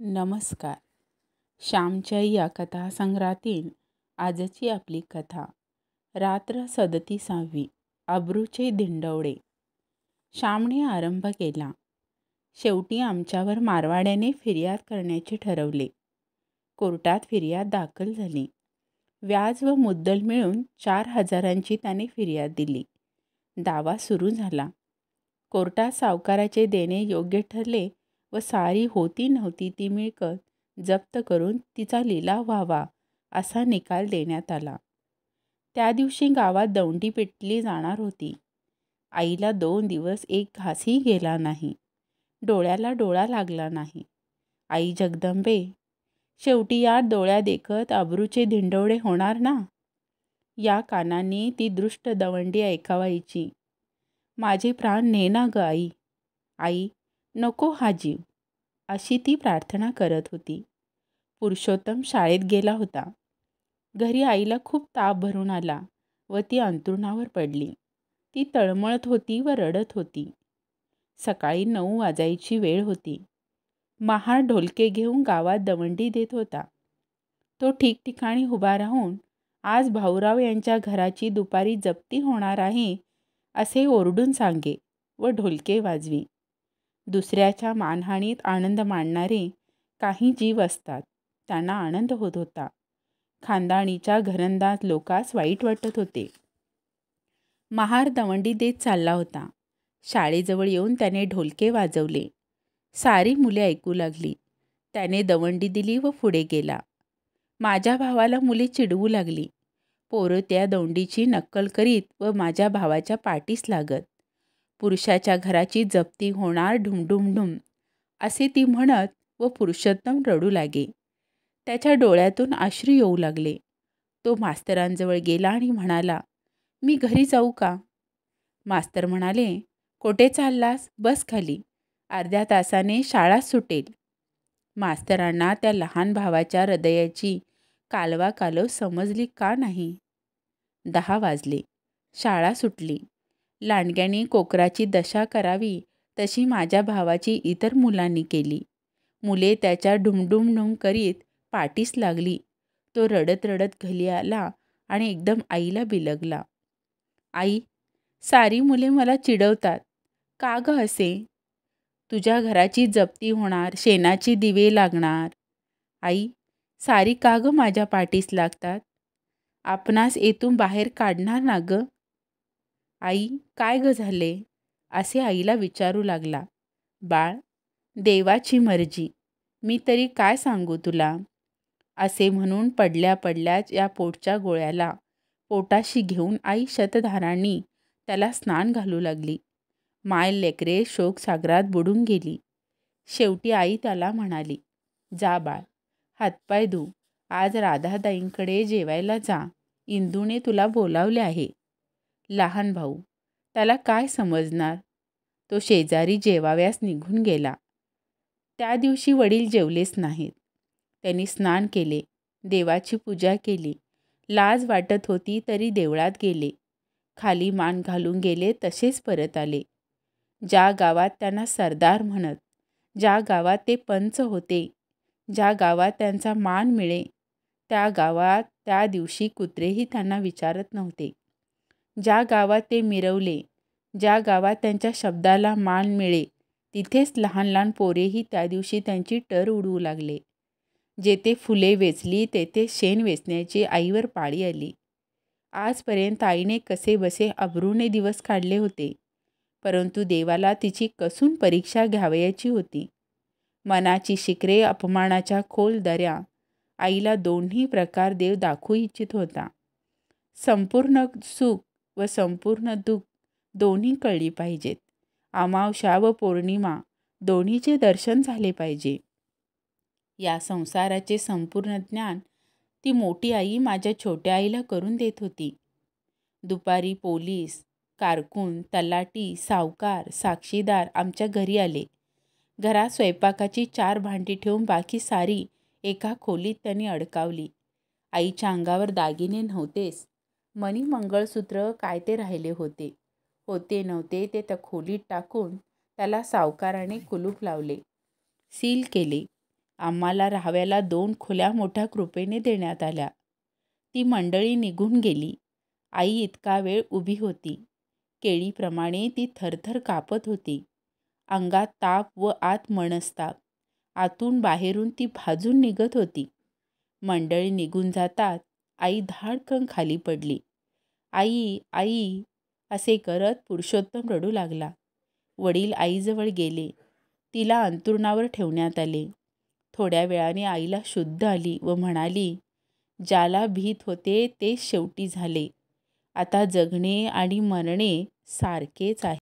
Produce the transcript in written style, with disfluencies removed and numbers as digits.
नमस्कार. श्यामच्या या कथासंग्रहातील आजची आपली कथा रात्र 37वी. अब्रूचे धिंडवडे. श्यामने आरंभ केला. शेवटी आमच्यावर मारवाड्याने फिर्याद करण्याचे ठरवले. कोर्टात फिर्याद दाखल झाली. व्याज व मुद्दल मिळून 4,000ची त्याने फिर्याद दिली. दावा सुरू झाला. कोर्टात सावकाराचे देणे योग्य ठरले व सारी होती नव्हती ती मिळकत जप्त करून तिचा लिलाव व्हावा असा निकाल देण्यात आला. त्या दिवशी गावात दौंडी पेटली जाणार होती. आईला 2 दिवस एक घासही गेला नाही. डोळ्याला डोळा लागला नाही. आई जगदंबे, शेवटी या डोळ्यादेखत अब्रूचे धिंडवडे होणार ना? या कानांनी ती दृष्ट दवंडी ऐकावायची. माझे प्राण ने ना ग आई. आई, नको हा जीव, अशी ती प्रार्थना करत होती. पुरुषोत्तम शाळेत गेला होता. घरी आईला खूप ताप भरून आला व ती अंथरुणावर पडली. ती तळमळत होती व रडत होती. सकाळी 9 वाजायची वेळ होती. महार ढोलके घेऊन गावात दवंडी देत होता. तो ठिकठिकाणी उभा राहून आज भाऊराव यांच्या घराची दुपारी जप्ती होणार आहे असे ओरडून सांगे व ढोलके वाजवी. दुसऱ्याच्या मानहानीत आनंद मानणारे काही जीव असतात, त्यांना आनंद होत होता. खानदानीच्या घरंदाज लोकास वाईट वाटत होते. महार दवंडी देत चालला होता. शाळेजवळ येऊन त्याने ढोलके वाजवले. सारी मुले ऐकू लागली. त्याने दवंडी दिली व पुढे गेला. माझ्या भावाला मुले चिडवू लागली. पोरं त्या दौंडीची नक्कल करीत व माझ्या भावाच्या पाठीस लागत. पुरुषाच्या घराची जप्ती होणार ढुमढुमढुम असे ती म्हणत व पुरुषोत्तम रडू लागे. त्याच्या डोळ्यातून अश्रू येऊ लागले. तो मास्तरांजवळ गेला आणि म्हणाला, मी घरी जाऊ का? मास्तर म्हणाले, कोठे चाललास? बस खाली, अर्ध्या तासाने शाळा सुटेल. मास्तरांना त्या लहान भावाच्या हृदयाची कालवा कालव समजली का नाही? 10 वाजले. शाळा सुटली. लांडग्याने कोकराची दशा करावी तशी माझ्या भावाची इतर मुलांनी केली. मुले त्याच्या ढुमढुमढुम करीत पाठीस लागली. तो रडत रडत घरी आला आणि एकदम आईला बिलगला. आई, सारी मुले मला चिडवतात. का ग असे? तुझ्या घराची जप्ती होणार, शेणाची दिवे लागणार. आई, सारी का ग माझ्या पाठीस लागतात? आपणास येथून बाहेर काढणार ना ग? आई, काय ग झाले? असे आईला विचारू लागला. बाळ, देवाची मर्जी, मी तरी काय सांगू तुला? असे म्हणून पडल्या पडल्याच या पोटच्या गोळ्याला पोटाशी घेऊन आई शतधारांनी त्याला स्नान घालू लागली. माय लेकरे शोकसागरात बुडून गेली. शेवटी आई त्याला म्हणाली, जा बाळ, हातपाय धु, आज राधाताईंकडे जेवायला जा, इंदूने तुला बोलावले आहे. लहान भाऊ, त्याला काय समजणार? तो शेजारी जेवाव्यास निघून गेला. त्या दिवशी वडील जेवलेच नाहीत. त्यांनी स्नान केले, देवाची पूजा केली. लाज वाटत होती तरी देवळात गेले. खाली मान घालून गेले तसेच परत आले. ज्या गावात त्यांना सरदार म्हणत, ज्या गावात ते पंच होते, ज्या गावात त्यांचा मान मिळे, त्या गावात त्या दिवशी कुत्रेही त्यांना विचारत नव्हते. ज्या गावात ते मिरवले, ज्या गावात त्यांच्या शब्दाला मान मिळे, तिथेच लहान लहान पोरेही त्या दिवशी त्यांची टर उडवू लागले. जेथे फुले वेचली तेथे शेण वेचण्याची आईवर पाळी आली. आजपर्यंत आईने कसेबसे अब्रूने दिवस काढले होते, परंतु देवाला तिची कसून परीक्षा घ्यावयाची होती. मनाची शिखरे, अपमानाच्या खोल दऱ्या आईला दोन्ही प्रकार देव दाखवू इच्छित होता. संपूर्ण सुख व संपूर्ण दुःख दोन्ही कळली पाहिजेत. अमावस्या व पौर्णिमा दोन्हीचे दर्शन झाले पाहिजे. या संसाराचे संपूर्ण ज्ञान ती मोठी आई माझ्या छोट्या आईला करून देत होती. दुपारी पोलीस, कारकून, तलाठी, सावकार, साक्षीदार आमच्या घरी आले. घरात स्वयंपाकाची 4 भांडी ठेवून बाकी सारी एका खोलीत त्यांनी अडकावली. आईच्या अंगावर दागिने नव्हतेच. मणी, मंगळसूत्र काय ते राहिले होते. होते नव्हते ते त्या खोलीत टाकून त्याला सावकाराने कुलूप लावले, सील केले. आम्हाला राहाव्याला 2 खोल्या मोठ्या कृपेने देण्यात आल्या. ती मंडळी निघून गेली. आई इतका वेळ उभी होती. केळीप्रमाणे ती थरथर कापत होती. अंगात ताप व आत मनस्ताप. आतून बाहेरून ती भाजून निघत होती. मंडळी निघून जातात आई धाडकन खाली पडली. आई, आई असे करत पुरुषोत्तम रडू लागला. वडील आईजवळ गेले. तिला अंथरुणावर ठेवण्यात आले. थोड्या वेळाने आईला शुद्ध आली व म्हणाली, ज्याला भीत होते तेच शेवटी झाले. आता जगणे आणि मरणे सारखेच आहे.